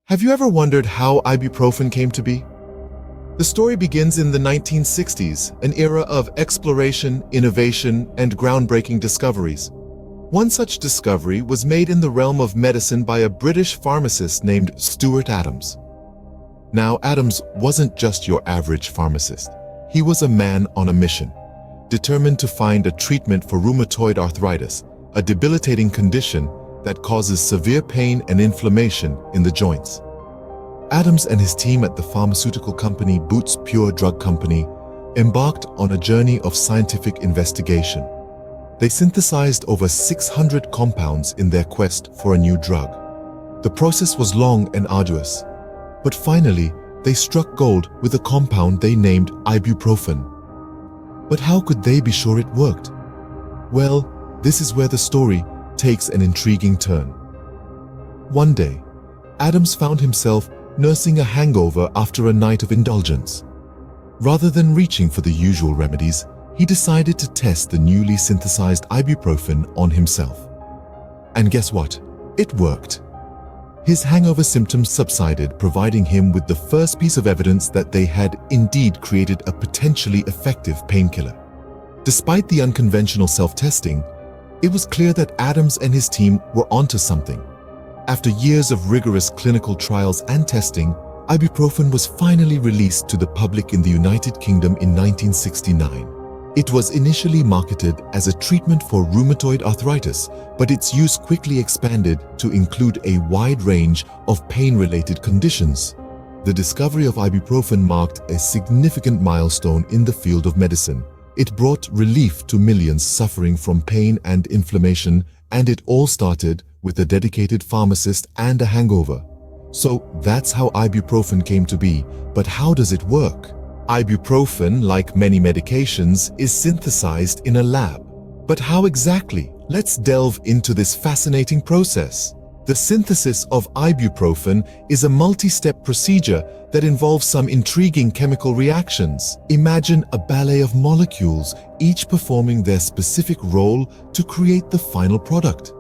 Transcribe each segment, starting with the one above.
Have you ever wondered how ibuprofen came to be? The story begins in the 1960s, an era of exploration, innovation, and groundbreaking discoveries. One such discovery was made in the realm of medicine by a British pharmacist named Stuart Adams. Now, Adams wasn't just your average pharmacist. He was a man on a mission, determined to find a treatment for rheumatoid arthritis, a debilitating condition that causes severe pain and inflammation in the joints. Adams and his team at the pharmaceutical company Boots Pure Drug Company embarked on a journey of scientific investigation. They synthesized over 600 compounds in their quest for a new drug. The process was long and arduous, but finally they struck gold with a compound they named ibuprofen. But how could they be sure it worked? Well, this is where the story takes an intriguing turn. One day, Adams found himself nursing a hangover after a night of indulgence. Rather than reaching for the usual remedies, he decided to test the newly synthesized ibuprofen on himself. And guess what? It worked. His hangover symptoms subsided, providing him with the first piece of evidence that they had indeed created a potentially effective painkiller. Despite the unconventional self-testing, it was clear that Adams and his team were onto something. After years of rigorous clinical trials and testing, ibuprofen was finally released to the public in the United Kingdom in 1969. It was initially marketed as a treatment for rheumatoid arthritis, but its use quickly expanded to include a wide range of pain-related conditions. The discovery of ibuprofen marked a significant milestone in the field of medicine. It brought relief to millions suffering from pain and inflammation, and it all started with a dedicated pharmacist and a hangover. So that's how ibuprofen came to be. But how does it work? Ibuprofen, like many medications, is synthesized in a lab. But how exactly? Let's delve into this fascinating process. The synthesis of ibuprofen is a multi-step procedure that involves some intriguing chemical reactions. Imagine a ballet of molecules, each performing their specific role to create the final product.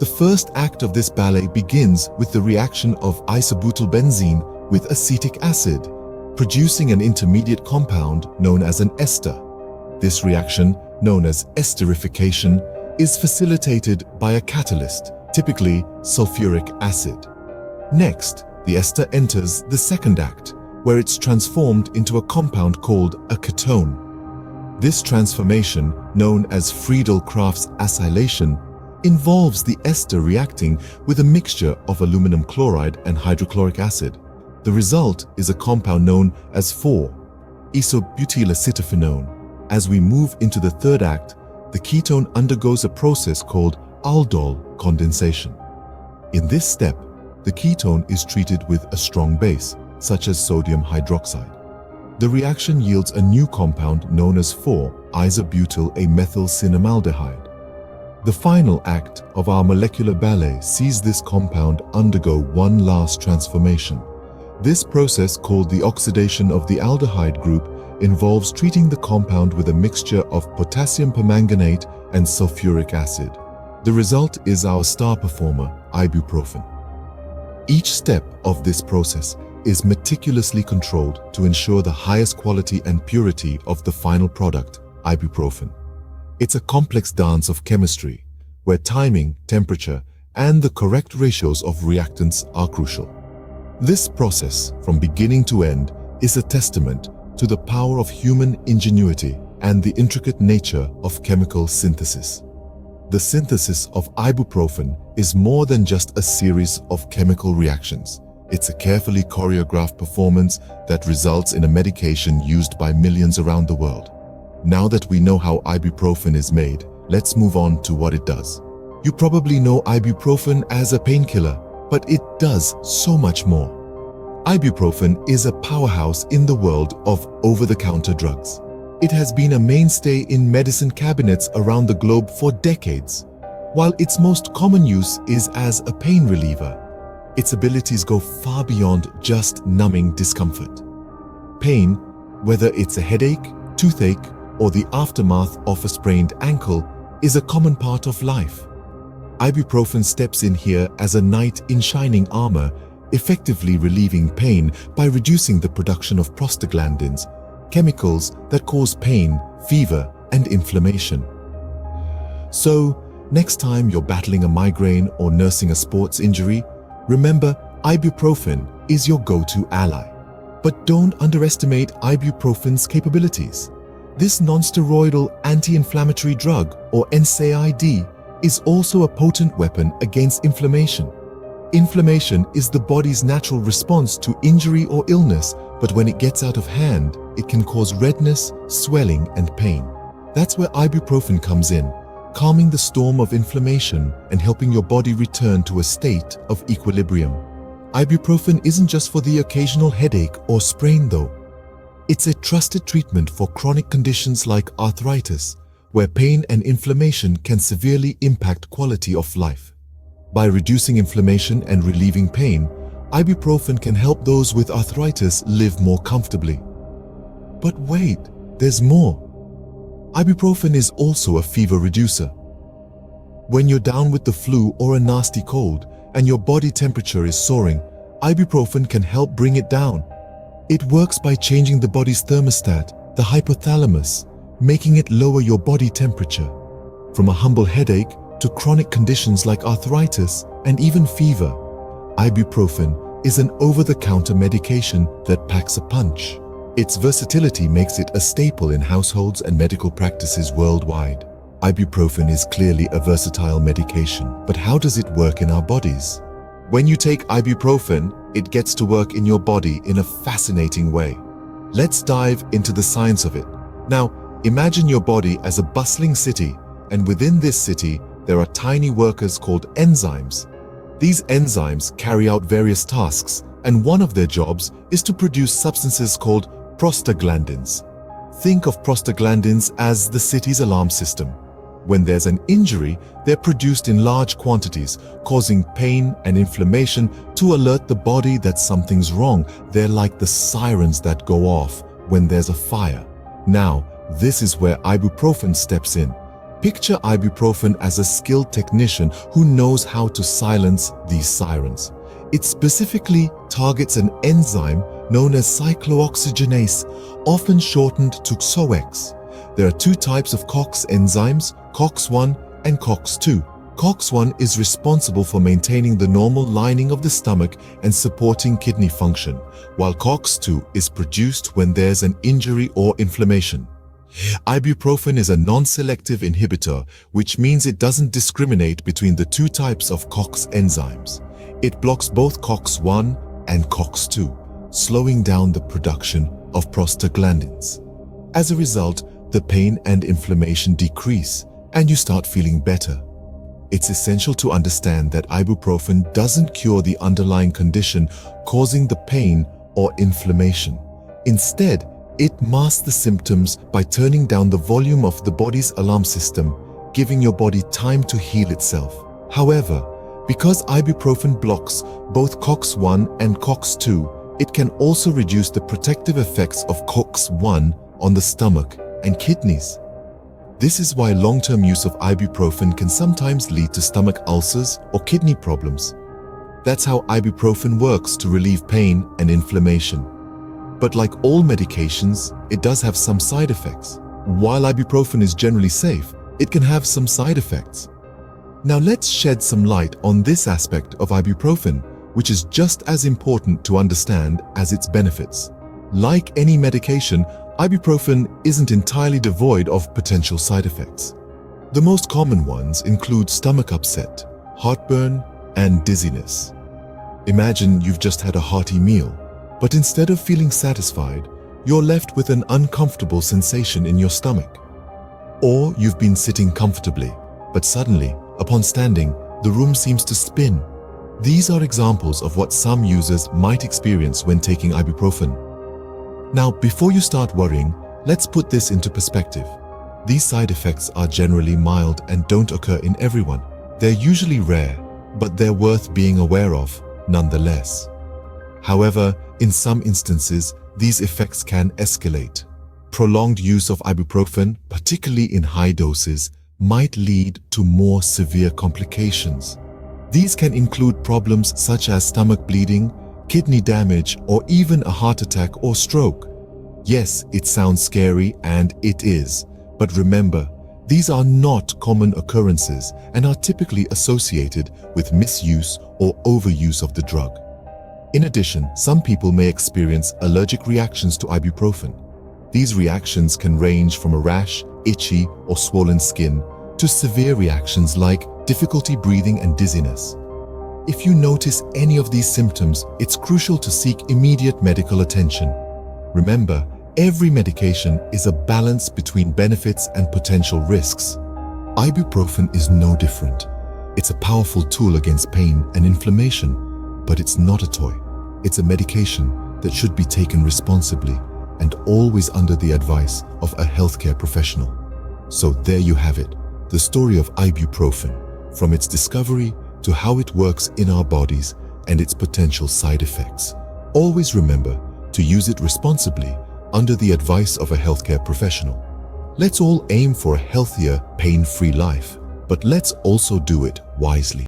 The first act of this ballet begins with the reaction of isobutylbenzene with acetic acid, producing an intermediate compound known as an ester. This reaction, known as esterification, is facilitated by a catalyst, typically sulfuric acid. Next, the ester enters the second act, where it's transformed into a compound called a ketone. This transformation, known as Friedel-Crafts acylation, involves the ester reacting with a mixture of aluminum chloride and hydrochloric acid. The result is a compound known as 4-isobutylacetophenone. As we move into the third act, the ketone undergoes a process called aldol condensation. In this step, the ketone is treated with a strong base, such as sodium hydroxide. The reaction yields a new compound known as 4-isobutyl-amethylcinnamaldehyde. The final act of our molecular ballet sees this compound undergo one last transformation. This process, called the oxidation of the aldehyde group, involves treating the compound with a mixture of potassium permanganate and sulfuric acid. The result is our star performer, ibuprofen. Each step of this process is meticulously controlled to ensure the highest quality and purity of the final product, ibuprofen. It's a complex dance of chemistry, where timing, temperature, and the correct ratios of reactants are crucial. This process, from beginning to end, is a testament to the power of human ingenuity and the intricate nature of chemical synthesis. The synthesis of ibuprofen is more than just a series of chemical reactions. It's a carefully choreographed performance that results in a medication used by millions around the world. Now that we know how ibuprofen is made, let's move on to what it does. You probably know ibuprofen as a painkiller, but it does so much more. Ibuprofen is a powerhouse in the world of over-the-counter drugs. It has been a mainstay in medicine cabinets around the globe for decades. While its most common use is as a pain reliever, its abilities go far beyond just numbing discomfort. Pain, whether it's a headache, toothache, or the aftermath of a sprained ankle, is a common part of life. Ibuprofen steps in here as a knight in shining armor, effectively relieving pain by reducing the production of prostaglandins, chemicals that cause pain, fever, and inflammation. So, next time you're battling a migraine or nursing a sports injury, remember ibuprofen is your go-to ally. But don't underestimate ibuprofen's capabilities. This non-steroidal anti-inflammatory drug, or NSAID, is also a potent weapon against inflammation. Inflammation is the body's natural response to injury or illness, but when it gets out of hand, it can cause redness, swelling, and pain. That's where ibuprofen comes in, calming the storm of inflammation and helping your body return to a state of equilibrium. Ibuprofen isn't just for the occasional headache or sprain though. It's a trusted treatment for chronic conditions like arthritis, where pain and inflammation can severely impact quality of life. By reducing inflammation and relieving pain, ibuprofen can help those with arthritis live more comfortably. But wait, there's more. Ibuprofen is also a fever reducer. When you're down with the flu or a nasty cold and your body temperature is soaring, ibuprofen can help bring it down. It works by changing the body's thermostat, the hypothalamus, making it lower your body temperature. From a humble headache to chronic conditions like arthritis and even fever, ibuprofen is an over-the-counter medication that packs a punch. Its versatility makes it a staple in households and medical practices worldwide. Ibuprofen is clearly a versatile medication, but how does it work in our bodies? When you take ibuprofen, it gets to work in your body in a fascinating way. Let's dive into the science of it. Now, imagine your body as a bustling city, and within this city, there are tiny workers called enzymes. These enzymes carry out various tasks, and one of their jobs is to produce substances called prostaglandins. Think of prostaglandins as the city's alarm system. When there's an injury, they're produced in large quantities, causing pain and inflammation to alert the body that something's wrong. They're like the sirens that go off when there's a fire. Now, this is where ibuprofen steps in. Picture ibuprofen as a skilled technician who knows how to silence these sirens. It specifically targets an enzyme known as cyclooxygenase, often shortened to XOX. There are two types of COX enzymes, COX-1 and COX-2. COX-1 is responsible for maintaining the normal lining of the stomach and supporting kidney function, while COX-2 is produced when there's an injury or inflammation. Ibuprofen is a non-selective inhibitor, which means it doesn't discriminate between the two types of COX enzymes. It blocks both COX-1 and COX-2, slowing down the production of prostaglandins. As a result, the pain and inflammation decrease, and you start feeling better. It's essential to understand that ibuprofen doesn't cure the underlying condition causing the pain or inflammation. Instead, it masks the symptoms by turning down the volume of the body's alarm system, giving your body time to heal itself. However, because ibuprofen blocks both COX-1 and COX-2, it can also reduce the protective effects of COX-1 on the stomach and kidneys. This is why long-term use of ibuprofen can sometimes lead to stomach ulcers or kidney problems. That's how ibuprofen works to relieve pain and inflammation. But like all medications, it does have some side effects. While ibuprofen is generally safe, it can have some side effects. Now let's shed some light on this aspect of ibuprofen, which is just as important to understand as its benefits. Like any medication, ibuprofen isn't entirely devoid of potential side effects. The most common ones include stomach upset, heartburn, and dizziness. Imagine you've just had a hearty meal, but instead of feeling satisfied, you're left with an uncomfortable sensation in your stomach. Or you've been sitting comfortably, but suddenly, upon standing, the room seems to spin. These are examples of what some users might experience when taking ibuprofen. Now, before you start worrying, let's put this into perspective. These side effects are generally mild and don't occur in everyone. They're usually rare, but they're worth being aware of nonetheless. However, in some instances, these effects can escalate. Prolonged use of ibuprofen, particularly in high doses, might lead to more severe complications. These can include problems such as stomach bleeding, kidney damage, or even a heart attack or stroke. Yes, it sounds scary, and it is. But remember, these are not common occurrences and are typically associated with misuse or overuse of the drug. In addition, some people may experience allergic reactions to ibuprofen. These reactions can range from a rash, itchy, or swollen skin to severe reactions like difficulty breathing and dizziness. If you notice any of these symptoms, it's crucial to seek immediate medical attention. Remember, every medication is a balance between benefits and potential risks. Ibuprofen is no different. It's a powerful tool against pain and inflammation, but it's not a toy. It's a medication that should be taken responsibly and always under the advice of a healthcare professional. So there you have it, the story of ibuprofen, from its discovery to how it works in our bodies and its potential side effects. Always remember to use it responsibly under the advice of a healthcare professional. Let's all aim for a healthier, pain-free life, but let's also do it wisely.